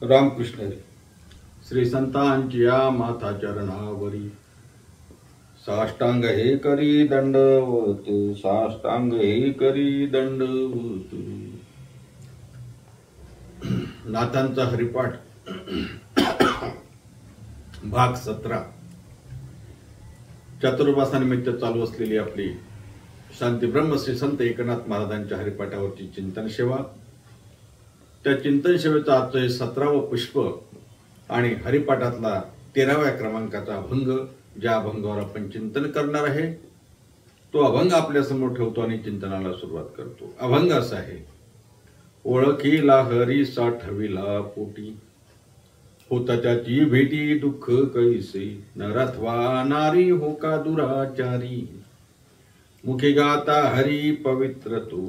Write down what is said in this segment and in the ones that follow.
रामकृष्ण हरी. श्री संतांची या माता चरणावरी साष्टांग हे करी दंडवत, साष्टांग हे करी दंडवत. नाथांचा हरिपाठ भाग 17. चातुर्मासानिमित्त चालू असलेली आपली शांती ब्रह्म श्री संत एकनाथ महाराजांच्या हरिपाठावरची चिंतन सेवा. त्या चिंतन सेवेचा आजचं हे 17वं पुष्प आणि हरिपाठातला 13व्या क्रमांकाचा अभंग. ज्या अभंगावर आपण चिंतन करणार आहे तो अभंग आपल्या समोर ठेवतो आणि चिंतनाला सुरुवात करतो. अभंग असा आहे. ओळखीला हरी साठविला पोटी, होता त्याची भेटी दुःख कैसे, नराथवा नारी हो का दुराचारी. मुखे गाता हरी पवित्र तो,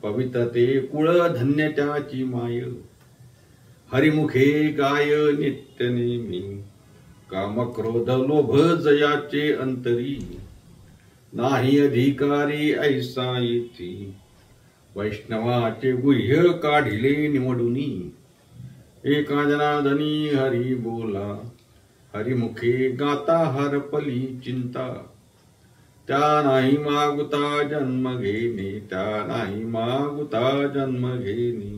पवित्र ते कुळ धन्य त्याची माय. हरिमुखे गाय नित्य नेमी, काम क्रोध लोभ जयाचे अंतरी. नाही अधिकारी ऐसा येती, वैष्णवाचे गुह्य काढिले निवडुनी. एका जनार्दनी हरी बोला, हरिमुखे गाता हरपली चिंता. त्या नाही मागुता जन्म घेणे, त्या नाही मागुता जन्म घेणे.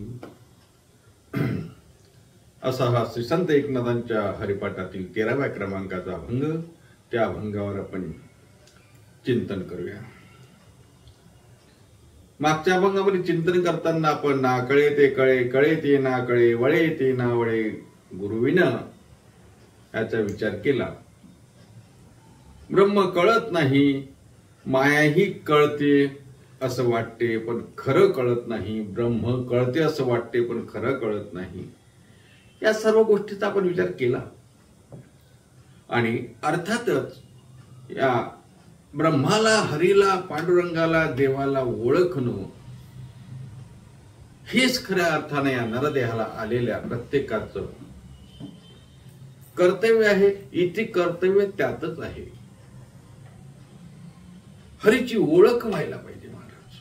असा हा श्री संत एकनाथांच्या हरिपाठातील 13व्या क्रमांकाचा अभंग. त्या अभंगावर आपण चिंतन करूया. मागच्या अभंगामध्ये चिंतन करताना आपण ना कळे ते कळे, कळे ते ना कळे, वळे ते ना वळे, गुरुविन याचा विचार केला. ब्रह्म कळत नाही, मायाही कळते असं वाटते पण खरं कळत नाही. ब्रह्म कळते असं वाटते पण खरं कळत नाही. या सर्व गोष्टीचा आपण विचार केला आणि अर्थातच या ब्रह्माला, हरीला, पांडुरंगाला, देवाला ओळखणं हेच खऱ्या अर्थाने या नरदेहाला आलेल्या प्रत्येकाचं कर्तव्य आहे. इथे कर्तव्य त्यातच आहे. हरीची ओळख व्हायला पाहिजे महाराज.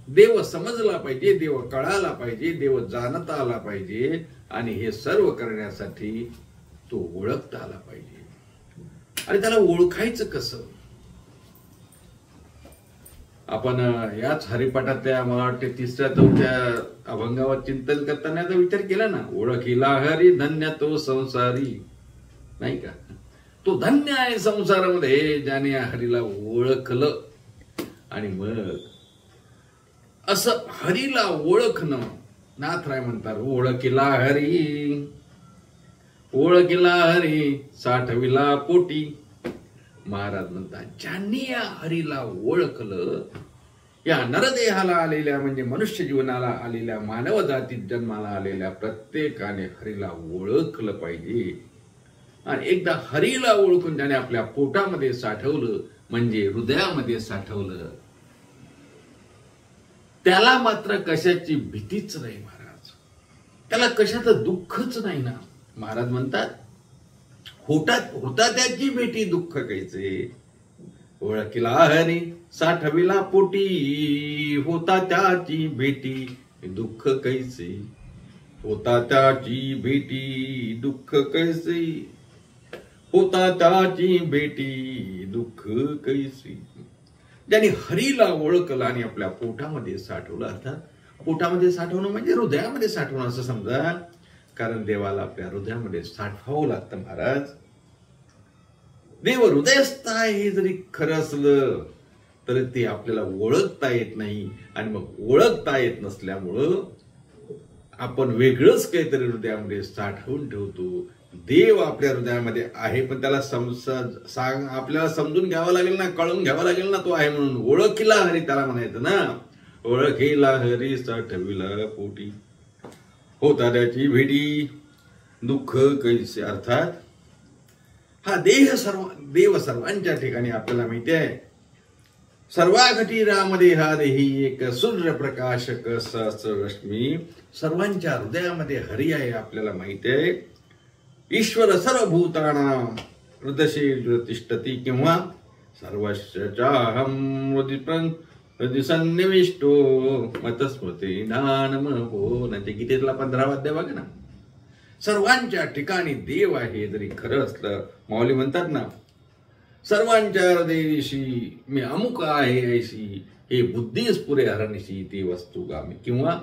देव समजला पाहिजे, देव कळाला पाहिजे, देव जाणता आला पाहिजे आणि हे सर्व करण्यासाठी तो ओळखता आला पाहिजे. आणि त्याला ओळखायचं कसं? आपण याच हरिपाठातल्या मला वाटते 3-4 अभंगावर चिंतन करताना याचा विचार केला ना. ओळखीला हरी धन्य तो संसारी, नाही का? तो धन्य आहे संसारामध्ये ज्याने हरीला ओळखलं. आणि मग असं हरीला ओळखणं, नाथराय म्हणतात ओळखीला हरी, ओळखीला हरी साठविला पोटी. महाराज म्हणतात ज्यांनी या हरीला ओळखलं, या नरदेहाला आलेल्या म्हणजे मनुष्य जीवनाला आलेल्या, मानव जातीत जन्माला आलेल्या प्रत्येकाने हरीला ओळखलं पाहिजे. आणि एकदा हरीला ओळखून त्याने आपल्या पोटामध्ये साठवलं म्हणजे हृदयामध्ये साठवलं, त्याला मात्र कशाची भीतीच नाही महाराज. त्याला कशाचं दुःखच नाही ना. महाराज म्हणतात होता त्याची भेटी दुःख कैसे, ओळखीला हरी साठविला पोटी. होता त्याची भेटी दुःख कैसे, होता त्याची भेटी दुःख कैसे, होता त्याची भेटी दुःख कैसे. ज्यांनी हरीला ओळखलं आणि आपल्या पोटामध्ये साठवलं, अर्थात पोटामध्ये साठवणं म्हणजे हृदयामध्ये साठवणं असं समजा. कारण देवाला आपल्या हृदयामध्ये साठवावं लागतं महाराज. देव हृदयस्थ आहे हे जरी खरं असलं तरी ते आपल्याला ओळखता येत नाही. आणि मग ओळखता येत नसल्यामुळं आपण वेगळंच काहीतरी हृदयामध्ये साठवून ठेवतो. देव आपल्या हृदयामध्ये आहे पण त्याला आपल्याला समजून घ्यावं लागेल ना, कळून घ्यावं लागेल ना तो आहे म्हणून. ओळखीला हरी त्याला म्हणायचं ना. ओळखीला हरी साठविला पोटी, होता त्याची भेटी दुःख कैसे. अर्थात हा देव सर्वांच्या ठिकाणी आपल्याला माहिती आहे. सर्वाघटी रामदे हा देही एक सूर्यप्रकाशक सहस्ररश्मी. सर्वांच्या हृदयामध्ये हरी आहे आपल्याला माहिती आहे. ईश्वर सर्वभूतानां हृदयेषु तिष्ठति, किंवा सर्वस्याहं हृदि सन्निविष्टो मतस्मृती नानमो. ते गीतेतला 15वा अध्याय बघा ना. सर्वांच्या ठिकाणी देव आहे जरी खरं असलं, माऊली म्हणतात ना, सर्वांच्या हृदयशी मी अमुक आहे ऐशी, हे बुद्धीस पुरे हरणशी ती वस्तू गामी, किंवा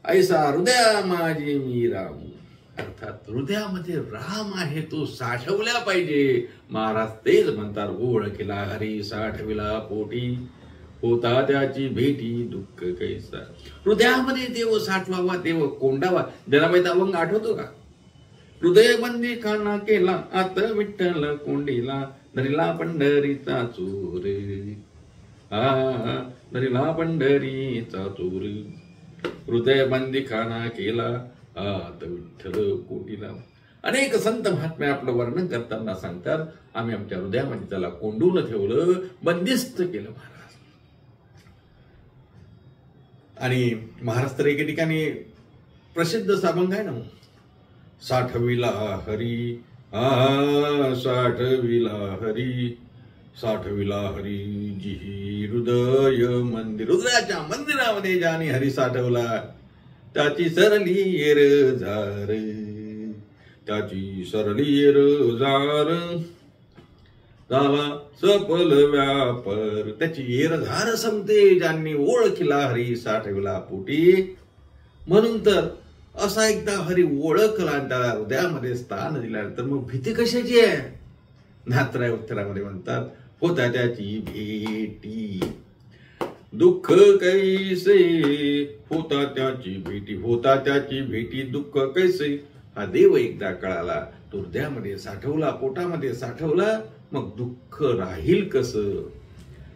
ऐसा हृदया माझे मी राम, अर्थात हृदयामध्ये राम आहे तो साठवल्या पाहिजे. महाराज तेच म्हणतात, ओळखिला हरी साठविला पोटी, होता त्याची भेटी दुःख कैसा. हृदयामध्ये देव साठवावा, देव कोंडावा. जनाबाईचा अभंग आठवतो का? हृदय बंदी खाना केला आत विठ्ठल कोंडीला, धरिला पंढरीचा चोर, धरिला पंढरीचा चोर. हृदय बंदी खाना केला आत विठ्ठल कोंडीला. अनेक संत महात्मे आपलं वर्णन करताना सांगतात, आम्ही आमच्या हृदयामध्ये त्याला कोंडून ठेवलं, बंदिस्त केलं महाराज. आणि महाराज तर एके ठिकाणी प्रसिद्ध अभंग आहे ना, साठविला हरी साठविला हरी, साठविला हरी जी हृदय मंदिर. हृदयाच्या मंदिरामध्ये ज्याने हरी साठवला, त्याची सरली येर जार, त्याची सरली येर जार, झाला सफल व्यापार. त्याची येरधार संपते ज्यांनी ओळखिला हरी साठविला पोटी. म्हणून तर असा एकदा हरी ओळखला, त्याला हृदयामध्ये स्थान दिल्यानंतर मग भीती कशाची आहे? नाथराय उत्तरामध्ये म्हणतात, होता त्याची भेटी दुःख कैसे, होता त्याची भेटी, होता त्याची भेटी दुःख कैसे. हा देव एकदा कळाला, तो हृदयामध्ये साठवला, पोटामध्ये साठवला, मग दुःख राहील कसं?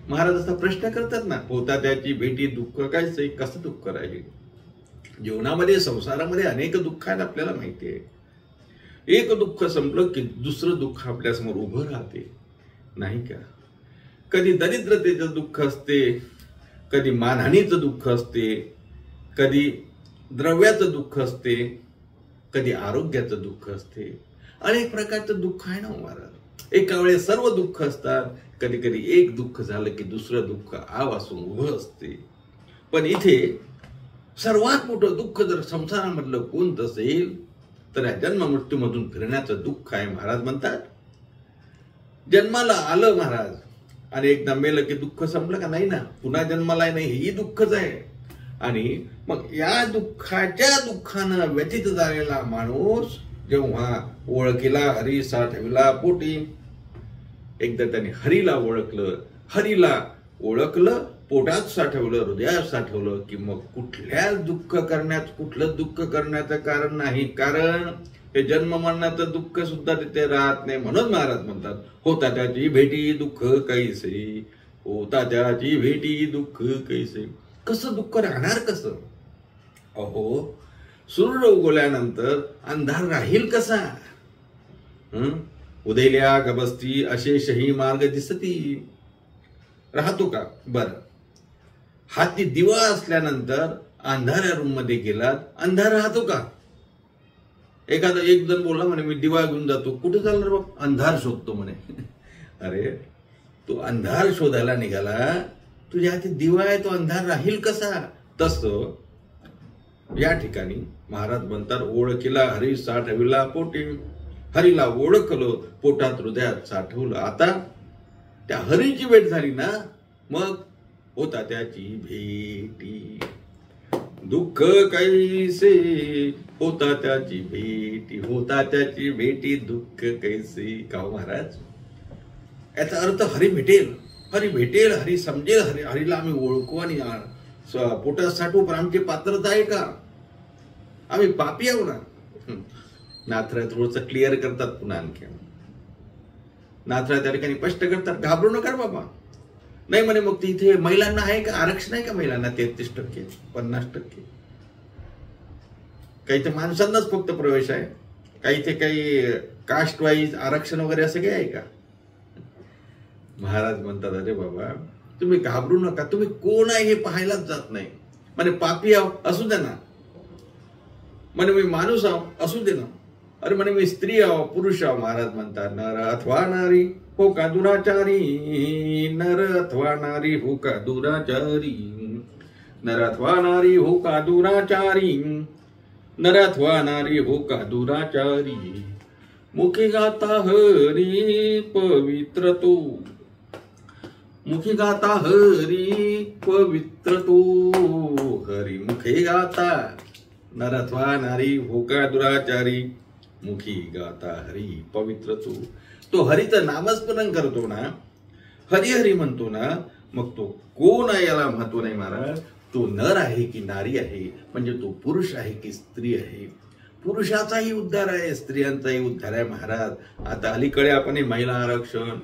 महाराज असा प्रश्न करतात ना, होता त्याची भेटी दुःख कैसे, कसं दुःख राहील? जीवनामध्ये संसारामध्ये अनेक दुःख आहेत, आपल्याला माहिती आहे. एक दुःख संपलं की दुसरं दुःख आपल्यासमोर उभं राहते, नाही का? कधी दरिद्रतेचं दुःख असते, कधी मानहानीचं दुःख असते, कधी द्रव्याचं दुःख असते, कधी आरोग्याचं दुःख असते. अनेक प्रकारचं दुःख आहे ना महाराज. एका वेळेस सर्व दुःख असतात, कधी कधी एक दुःख झालं की दुसरं दुःख आवासून उभं असते. पण इथे सर्वात मोठं दुःख जर संसारामधलं कोणतं असेल तर या जन्म मृत्यूमधून फिरण्याचं दुःख आहे. महाराज म्हणतात, जन्माला आलं महाराज आणि एकदा मेलं की दुःख संपलं का? नाही ना, पुन्हा जन्माला नाही, ही दुःखच आहे. आणि मग या दुःखानं व्यथित झालेला माणूस जेव्हा ओळखीला हरी साठविला पोटी, एकदा त्याने हरीला ओळखलं, पोटात साठवलं, हृदयात साठवलं की मग कुठलं दुःख करण्याचं कारण नाही. कारण हे जन्म मरणाचं दुःख सुद्धा तिथे राहत नाही. म्हणून महाराज म्हणतात, होता त्याची भेटी दुःख कैसे, होता त्याची भेटी दुःख कैसे. कसं दुःख राहणार कसं? अहो, सूर्य उगवल्यानंतर अंधार राहील कसा? उदयल्या गबस्ती अशेषही मार्ग दिसती, राहतो का? बर, हाती दिवा असल्यानंतर अंधाऱ्या रूम मध्ये गेलात, अंधार राहतो का? एक जण बोलला म्हणे, मी दिवा घेऊन जातो. कुठे चालणार बाबा? अंधार शोधतो म्हणे. अरे, तू अंधार शोधायला निघाला, तुझ्या हाती दिवा आहे, तो अंधार राहील कसा? तसं या ठिकाणी महाराज म्हणतात, ओळखीला हरी साठविला पोटी. हरीला ओळखलं, पोटात हृदयात साठवलं. आता त्या हरीची भेट झाली ना, मग होता त्याची भेटी दुःख कैसे, होता त्याची भेटी, होता त्याची भेटी दुःख कैसे. का महाराज, याचा अर्थ हरी भेटेल, हरी समजेल, हरीला आम्ही ओळखू आणि पोटात साठवू, पण आमची पात्रता आहे का? आम्ही पापी आहो ना. नाथराय थोडंसं क्लिअर करतात पुन्हा आणखी. नाथराय त्या ठिकाणी स्पष्ट करतात, घाबरू नका बाबा. नाही म्हणे, मग तिथे महिलांना आहे का आरक्षण? आहे का महिलांना 33%, 50%? काही तर माणसांनाच फक्त प्रवेश आहे, काही कास्ट वाईज आरक्षण वगैरे असं काही आहे का? महाराज म्हणतात, अरे बाबा तुम्ही घाबरू नका, तुम्ही कोण आहे हे पाहायलाच जात नाही. म्हणे पापी आहो असू दे ना, म्हणे मी माणूस आहो असू दे ना, अरे म्हणे मी स्त्री आहो पुरुष आहो. महाराज म्हणतात, नर अथवा नारी हो का दुराचारी, नर अथवा नारी हो का दुराचारी, नर अथवा नारी हो का दुराचारी, नराथवा नारी हो का दुराचारी, मुखी गाता हरी पवित्र तो, मुखी गाता हरी पवित्र तो, हरी मुखे गाता नराथवा नारी हो का दुराचारी, मुखी गाता हरी पवित्र तो हरीचं नामस्मरण करतो ना, हरी हरी म्हणतो ना, मग तो कोण आहे याला महत्व नाही महाराज. तो नर आहे की नारी आहे, म्हणजे तो पुरुष आहे की स्त्री आहे. पुरुषाचाही उद्धार आहे, स्त्रियांचाही उद्धार आहे महाराज. आता अलीकडे आपण हे महिला आरक्षण,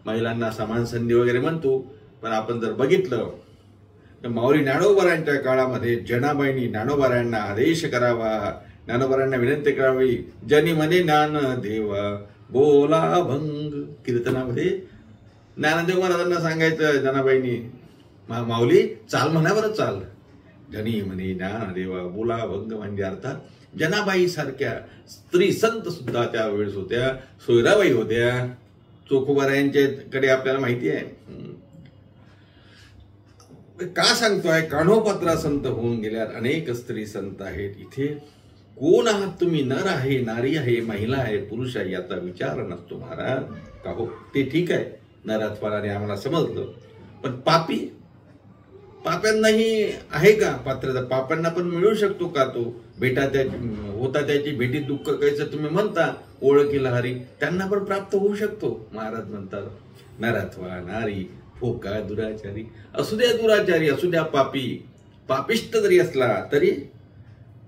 महिलांना समान संधी वगैरे म्हणतो, पण आपण जर बघितलं तर माऊली ज्ञानोबारांच्या काळामध्ये जनाबाईंनी ज्ञानोबारांना आदेश करावा, ज्ञानोबारांना विनंती करावी, जनी म्हणे ज्ञान देवा बोला भंग. कीर्तनामध्ये ज्ञानदेव महाराजांना सांगायचं जनाबाईंनी, माऊली चाल म्हणा बरं चाल. जनी म्हणे ज्ञानदेवा बोला भंग म्हणजे अर्थात जनाबाई सारख्या स्त्री संत सुद्धा त्या वेळेस होत्या, सोयराबाई होत्या, चोखोबारायांच्याकडे आपल्याला माहिती आहे. का सांगतोय, कान्होपात्रा संत होऊन गेल्या अनेक स्त्री संत आहेत. इथे कोण आहात तुम्ही, नर आहे, नारी आहे, महिला आहे, पुरुष आहे, याचा विचार नसतो महाराज. का हो, ते ठीक आहे, नराथवाराने आम्हाला समजलं, पण पापी, पाप्यांनाही आहे का पात्रता? पापांना पण मिळू शकतो का तो भेटा? होता त्याची भेटीत दुःख कैसे तुम्ही म्हणता, ओळखीला हरी, त्यांना पण प्राप्त होऊ शकतो. महाराज म्हणतात नराथवा नारी फोका दुराचारी, असू द्या दुराचारी, असू द्या पापी, पापिष्ट जरी असला तरी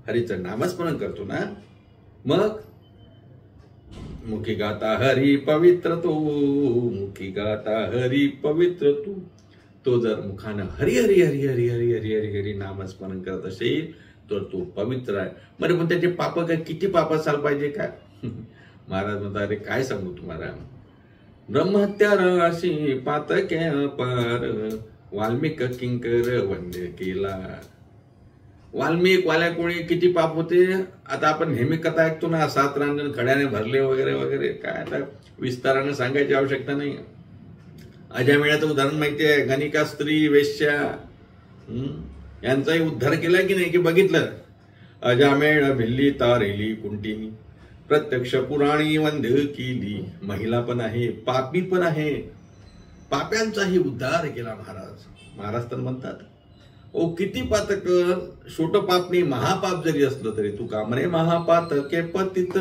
हरीचं नामस्मरण करतो ना, मग मुखी गाता हरी पवित्र तो, मुखी गाता हरी पवित्र तो जर मुखानं हरी हरी हरी हरी हरी हरी हरी हरी नामस्मरण करत असेल तर तो पवित्र आहे. बरं, पण त्याचे पाप काय, किती पाप असायला पाहिजे काय? महाराज म्हणतात, अरे काय सांगू तुम्हाला, ब्रह्महत्या राशी पातक्या पार, वाल्मिक किंकर वंद्य केला. वाल्मिक वाल्या कोणी किती पाप होते. आता आपण नेहमी कथा ऐकतो ना, 7 रांजण खड्याने भरले वगैरे वगैरे, काय आता विस्ताराने सांगायची आवश्यकता नाही. अजामेळाचं उदाहरण माहिती आहे, गणिका स्त्री वेश्या, यांचाही उद्धार केला की नाही की बघितलं. अजामेळ भिल्ली तारेली कुंटिनी, प्रत्यक्ष पुराणी वंद्य केली. महिला पण आहे, पापी पण आहे, पाप्यांचाही उद्धार केला महाराज. महाराज तर म्हणतात, ओ किती पातक, छोट पाप नाही, महापाप जरी असलं तरी तू का म्हणे महापातके पतित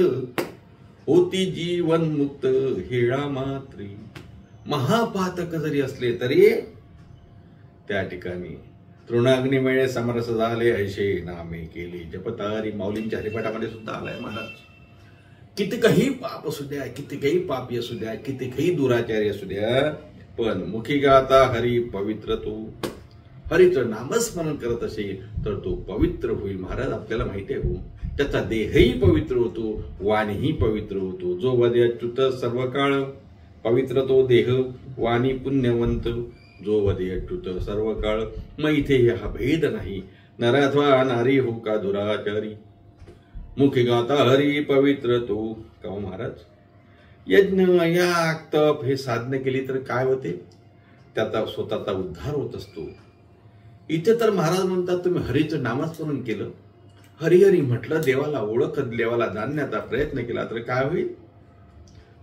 होती जीवन मुक्त हेळा मात्री. महापातक जरी असले तरी त्या ठिकाणी तृणाग्निमेळे समरस झाले ऐशे नामे केली जपतारी. माऊलींच्या हरिपाठामध्ये सुद्धा आलाय महाराज. कितीकही पाप असू द्या, कितीकही पापी असू द्या, कितीकही दुराचारी असू द्या, पण मुखी गाता हरी पवित्र तो, हरीचं नामस्मरण करत असेल तर तो पवित्र होईल. महाराज आपल्याला माहिती आहे हो, त्याचा देहही पवित्र होतो, वाणीही पवित्र होतो. जो वदे अच्युत सर्व काळ, पवित्र तो देह, वाणी पुण्यवंत. जो वदे अच्युत सर्व काळ. मग इथे हा भेद नाही. नर अथवा नारी हो का दुराचारी, मुखी गाता हरी पवित्र तो. का महाराज, यज्ञ याग तप हे साधना केली तर काय होते, त्याचा स्वतःचा उद्धार होत असतो. इथे तर महाराज म्हणतात, तुम्ही हरीचं नामस्मरण केलं, हरिहरी म्हटलं, देवाला ओळखत, देवाला जाणण्याचा प्रयत्न केला तर काय होईल?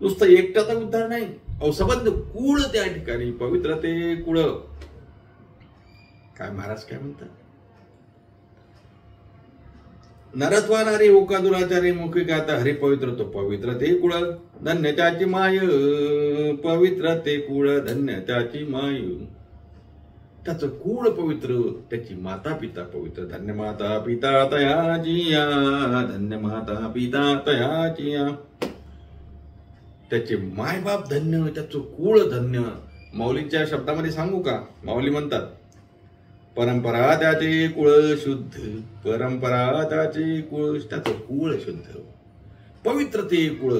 नुसतं एकट्याचा उद्धार नाही, संबंध कुळ त्या ठिकाणी पवित्र ते कुळ. काय महाराज काय म्हणतात, नरत्वा नारी होका दुराचारी, मुखी गाता हरी पवित्र तो, पवित्र ते कुळ धन्य त्याची माय, पवित्र ते कुळ धन्य त्याची माय. त्याचं कुळ पवित्र, त्याची माता पिता पवित्र. धन्य माता पिता तयाची या, धन्य माता पिता तयाची या. त्याचे मायबाप धन्य, त्याचं कुळ धन्य. माऊलीच्या शब्दामध्ये सांगू का, माऊली म्हणतात, परंपरा त्याचे कुळ शुद्ध, परंपरा त्याचे कुळ, त्याचं कुळ शुद्ध, पवित्र ते कुळ,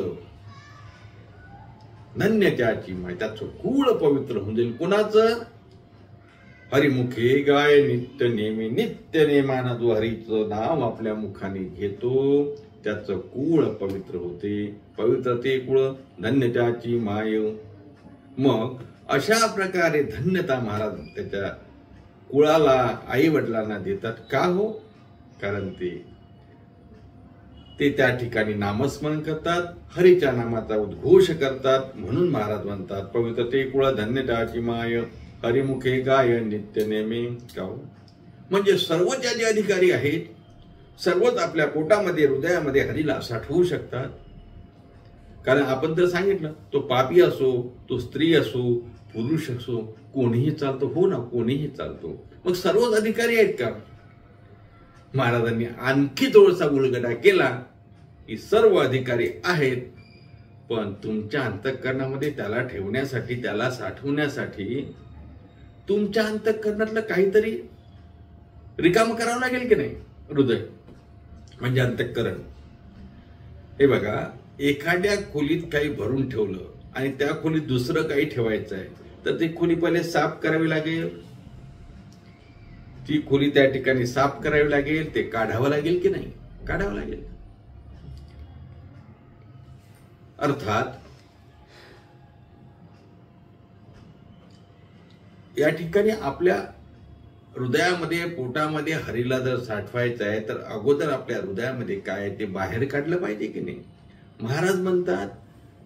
धन्य त्याची माय. त्याचं कुळ पवित्र होऊन जाईल. कोणाचं? हरिमुखे गाय नित्य नेमी, नित्य नेमाना जो हरीचं नाव आपल्या मुखाने घेतो त्याचं कुळ पवित्र होते. पवित्र ते कुळ धन्य त्याची माय. मग अशा प्रकारे धन्यता महाराज त्याच्या कुळाला, आई वडिलांना देतात. का हो? कारण ते ते त्या ठिकाणी नामस्मरण करतात, हरीच्या नामाचा उद्घोष करतात. म्हणून महाराज म्हणतात, पवित्र ते कुळ धन्यताची माय, हरिमुखे गाय नित्य नेमे गाव. म्हणजे सर्व जे अधिकारी आहेत सर्वच आपल्या पोटामध्ये हृदयामध्ये हरीला साठवू शकतात. कारण आपण तर सांगितलं, तो पापी असो, तो स्त्री असो, पुरुष असो, कोणीही चालतो. हो ना, कोणीही चालतो. मग सर्वच अधिकारी आहेत का? महाराजांनी आणखी थोडासा उलगडा केला की सर्व अधिकारी आहेत, पण तुमच्या अंतःकरणामध्ये त्याला ठेवण्यासाठी, त्याला साठवण्यासाठी तुमच्या अंतःकरणातलं काहीतरी रिकाम करावं लागेल की नाही. हृदय म्हणजे अंतःकरण. हे बघा, एखाद्या खोलीत काही भरून ठेवलं आणि त्या खोलीत दुसरं काही ठेवायचं आहे, तर ती खोली पहिले साफ करावी लागेल. ती खोली त्या ठिकाणी साफ करावी लागेल, ते काढावं लागेल की नाही? काढावं लागेल. अर्थात या ठिकाणी आपल्या हृदयामध्ये, पोटामध्ये हरीला जर साठवायचं आहे, तर अगोदर आपल्या हृदयामध्ये काय आहे ते बाहेर काढलं पाहिजे की नाही. महाराज म्हणतात,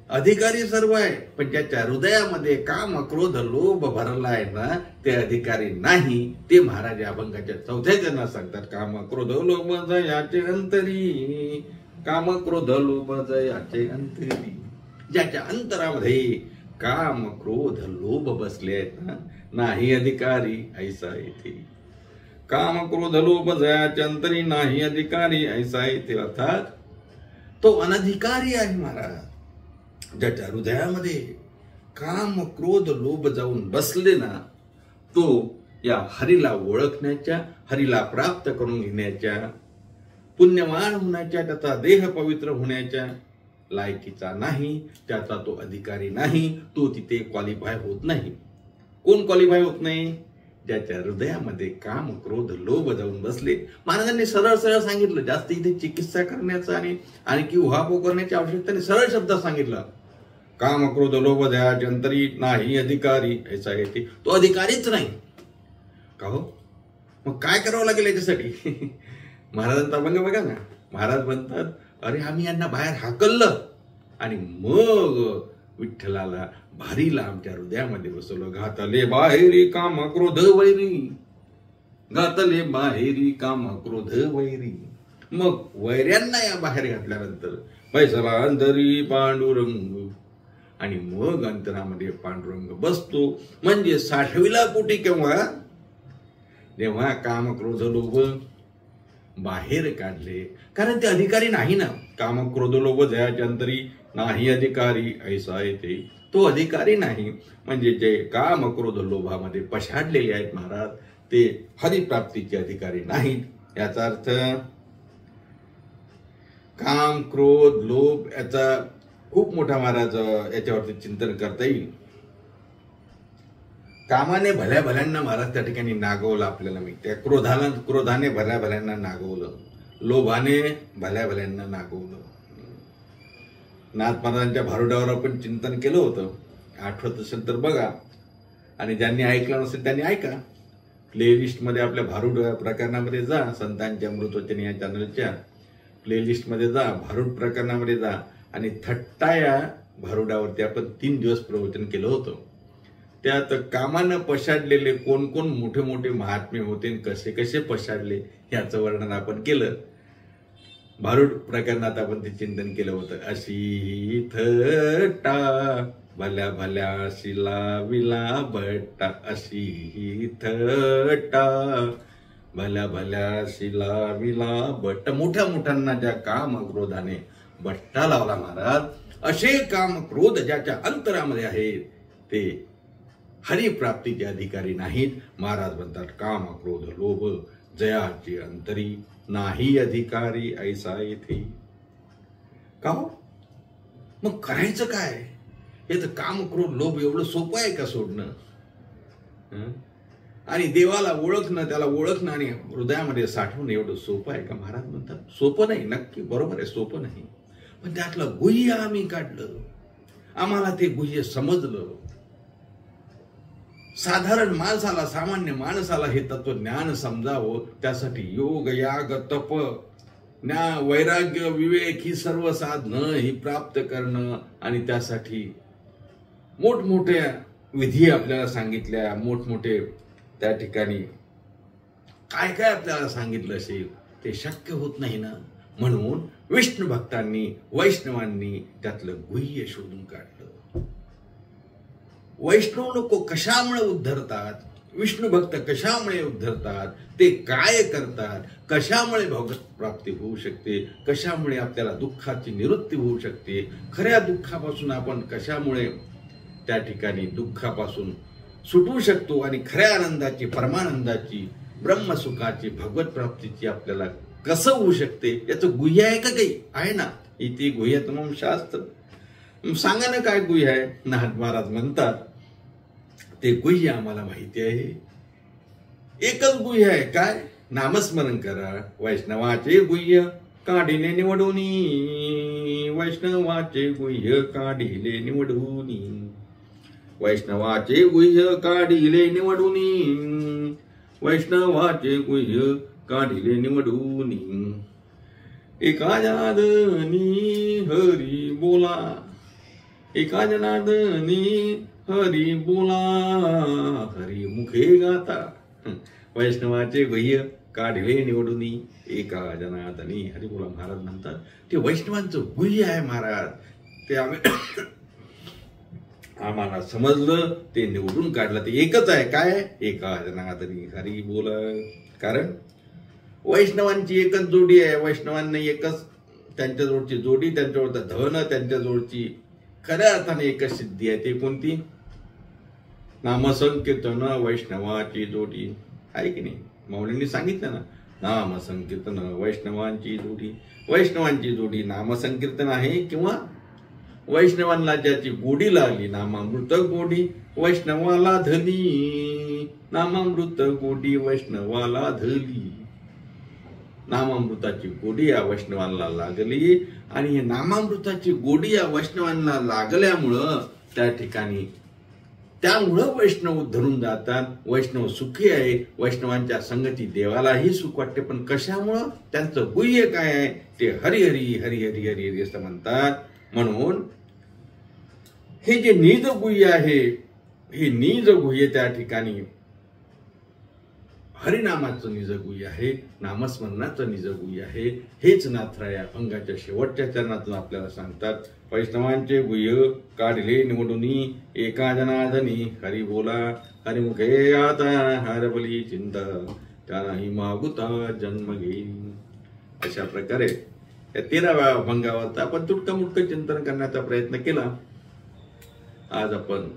अधिकारी सर्व आहे, पण ज्याच्या हृदयामध्ये काम, क्रोध, लोभ भरला आहे ना, ते अधिकारी नाही. ते महाराज अभंगाच्या 4थ्या चरणात सांगतात, काम, क्रोध, लोभ जयाचे अंतरी, काम, क्रोध, लोभ जयाचे अंतरी. ज्याच्या अंतरामध्ये काम, क्रोध, लोभ बसले आहेत ना, नाही अधिकारी ऐसा येथे. काम, क्रोध, लोभ जयाचे अंतरी, नाही अधिकारी ऐसा येथे. अर्थात तो अनधिकारी आहे महाराज. ज्याच्या हृदयामध्ये काम, क्रोध, लोभ जाऊन बसले ना, तो या हरीला ओळखण्याच्या, हरीला प्राप्त करून घेण्याच्या, पुण्यवान होण्याच्या, त्याचा देह पवित्र होण्याच्या लायकीचा नाही. त्याचा तो अधिकारी नाही. तो तिथे क्वालिफाय होत नाही. कोण क्वालिफाय होत नाही? ज्याच्या हृदयामध्ये काम, क्रोध, लोभ जाऊन बसले. महाराजांनी सरळ सरळ सांगितलं. जास्त इथे चिकित्सा करण्याचा आणि आणखी उहापोह करण्याची आवश्यकता नाही. सरळ शब्दात सांगितलं, काम, क्रोध, लोभ जयाचे अंतरी, नाही अधिकारी ऐसा येथे. तो अधिकारीच नाही का हो? मग काय करावं लागेल याच्यासाठी? महाराजांचा अभंग बघा ना. महाराज म्हणतात, अरे आम्ही यांना बाहेर हाकललं आणि मग विठ्ठलाला, भारीला आमच्या हृदयामध्ये बसवलं. घातले बाहेरी काम, क्रोध, वैरी, घातले बाहेरी काम, क्रोध, वैरी. मग वैऱ्यांना या बाहेर घातल्यानंतर बैसला अंतरी पांडुरंग, आणि मग अंतरामध्ये पांडुरंग बसतो. म्हणजे साठविला पोटी केव्हा? जेव्हा काम, क्रोध, लोभ बाहेर काढले. कारण ते अधिकारी नाही ना. काम, क्रोध, लोभ जयाचे अंतरी, नाही अधिकारी ऐसा येथे. तो अधिकारी नाही. म्हणजे जे काम, क्रोध, लोभामध्ये पछाडलेले आहेत महाराज, ते हरिप्राप्तीचे अधिकारी नाहीत. याचा अर्थ काम, क्रोध, लोभ याचा खूप मोठा महाराज याच्यावरती चिंतन करता येईल. कामाने भल्या भल्यांना महाराज त्या ठिकाणी नागवलं आपल्याला मिळते. क्रोधाने भल्या भल्यांना नागवलं, लोभाने भल्या भल्यांना नागवलं. नाथ महाराजांच्या भारुडावर आपण चिंतन केलं होतं. आठवत असेल तर बघा, आणि ज्यांनी ऐकलं नसेल त्यांनी ऐका. प्लेलिस्टमध्ये आपल्या भारूड प्रकरणामध्ये जा. संतांच्या अमृतवचन या चॅनलच्या प्लेलिस्टमध्ये जा, भारूड प्रकरणामध्ये जा, आणि थट्टा या भारुडावरती आपण 3 दिवस प्रवचन केलं होतं. त्यात कामानं पछाडलेले कोण कोण मोठे मोठे महात्मे होते, कसे कसे पछाडले याचं वर्णन आपण केलं. भारूड प्रकरणात आपण ते चिंतन केलं होतं. अशी थट्टा भल्या भल्या शिला विला बट्टा, अशी थट्टा भल्या भल्या शिला विला बट्टा. मोठ्या मोठ्यांना ज्या काम क्रोधाने बट्टा लावला महाराज, असे काम क्रोध ज्याच्या अंतरामध्ये आहेत ते हरिप्राप्तीचे अधिकारी नाहीत. महाराज म्हणतात, काम, क्रोध, लोभ जयाचे अंतरी, नाही अधिकारी ऐसा येथे. का हो? मग करायचं काय? हे तर काम, क्रोध, लोभ एवढं सोपं आहे का सोडणं? आणि देवाला ओळखणं, त्याला ओळखणं आणि हृदयामध्ये साठवणं एवढं सोपं आहे का? महाराज म्हणतात सोपं नाही. नक्की बरोबर आहे, सोपं नाही. पण त्यातलं गुह्य आम्ही काढलं, आम्हाला ते गुह्य समजलं. साधारण माणसाला, सामान्य माणसाला हे तत्वज्ञान समजावं, त्यासाठी योग, याग, तप, वैराग्य विवेक ही सर्व साधनं ही प्राप्त करणं आणि त्यासाठी मोठमोठ्या विधी आपल्याला सांगितल्या, मोठमोठे त्या ठिकाणी काय काय आपल्याला सांगितलं असेल ते शक्य होत नाही ना. म्हणून विष्णू भक्तांनी वैष्णवांनी त्यातलं गुह्य शोधून काढलं. वैष्णव लोक कशामुळे उद्धरतात, विष्णू भक्त कशामुळे उद्धरतात, ते काय करतात, कशामुळे भगवत प्राप्ती होऊ शकते, कशामुळे आपल्याला दुःखाची निवृत्ती होऊ शकते, खऱ्या दुःखापासून आपण कशामुळे त्या ठिकाणी दुःखापासून सुटू शकतो आणि खऱ्या आनंदाची, परमानंदाची, ब्रह्मसुखाची, भगवत प्राप्तीची आपल्याला कसं होऊ शकते याचं गुह्य आहे का काही आहे ना. इथे गुह्यतमम शास्त्र सांगा ना काय गुह्य आहे. नाथ महाराज म्हणतात ते गुह्य आम्हाला माहिती आहे. एकच गुह्य आहे काय, नामस्मरण करा. वैष्णवाचे गुह्य काढिले निवडूनी, वैष्णवाचे गुह्य काढिले निवडूनी, वैष्णवाचे गुह्य काढिले निवडूनी, वैष्णवाचे गुह्य काढिले निवडूनी. एका जनार्दनी हरी बोला, एका जनार्दनी हरी बोला, हरी मुखे गाता. वैष्णवाचे गुह्य काढिले निवडूनी, एका जनार्दनी हरी बोला. महाराज म्हणतात ते वैष्णवांचं गुह्य आहे महाराज. ते आम्हाला समजलं, ते निवडून काढलं. ते एकच आहे काय, एका जनार्दनी हरी बोला. कारण वैष्णवांची एकच जोडी आहे. वैष्णवांना एकच त्यांच्या जोडची जोडी, त्यांच्याजवळचा धन, त्यांच्या जोडची खऱ्या अर्थाने एकच सिद्धी आहे. ते कोणती, नामसंकीर्तन वैष्णवाची जोडी आहे की नाही. माऊलींनी सांगितलं ना, नामसंकीर्तन वैष्णवांची जोडी. वैष्णवांची जोडी नामसंकीर्तन आहे किंवा वैष्णवांना ज्याची गोडी लागली, नामामृत गोडी वैष्णवाला धली, नामामृत गोडी वैष्णवाला धली. नामामृताची गोडी या वैष्णवांना लागली आणि हे नामामृताची गोडी या वैष्णवांना लागल्यामुळं त्या ठिकाणी त्यामुळं वैष्णव धरून जातात. वैष्णव सुखी आहे. वैष्णवांच्या संगती देवालाही सुख वाटते. पण कशामुळं, त्यांचं गुह्य काय आहे, ते हरी हरी हरी हरी हरी हरी असं म्हणतात. म्हणून हे जे निज गुह्य आहे, हे निज गुह्य त्या ठिकाणी हरिनामाचं निज गुह्य आहे, नामस्मरणाचं निज गुह्य आहे. हेच नाथराया अभंगाच्या शेवटच्या चरणातून आपल्याला सांगतात. वैष्णवांचे गुह्य काढले निवडूनी, एका जनार्दनी हरी बोला, हरिमुखे आता हरबली चिंता, त्यालाही मागुता जन्म घेईन. अशा प्रकारे या 13व्या अभंगावरचा आपण तुटकं मुटकं चिंतन करण्याचा प्रयत्न केला. आज आपण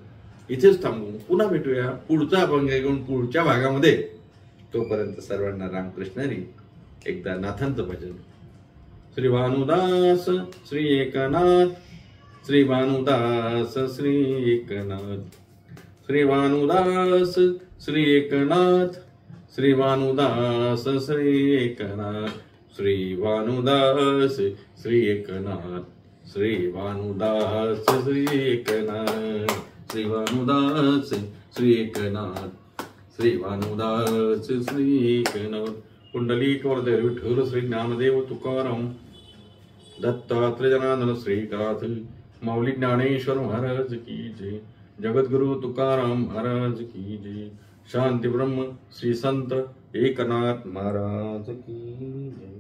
इथेच थांबू. पुन्हा भेटूया पुढचा अभंग घेऊन पुढच्या भागामध्ये. तोपर्यंत सर्वांना रामकृष्ण हरी. एकदा नाथांचं भजन. श्री भानुदास श्री एकनाथ, श्री भानुदास श्री एकनाथ, श्री भानुदास श्री एकनाथ, श्री भानुदास श्री एकनाथ, श्री भानुदास श्री एकनाथ, श्री भानुदास श्री एकनाथ, श्री भानुदास श्री एकनाथ, श्री भानुदास श्री एकनाथ. पुंडलिक वरदे विठ्ठल श्री ज्ञानदेव तुकाराम, दत्तात्रय जनार्दन श्रीनाथ, माऊली ज्ञानेश्वर महाराज की जय. जगद्गुरु तुकाराम महाराज की जय. शांती ब्रह्म श्री संत एकनाथ महाराज की जय.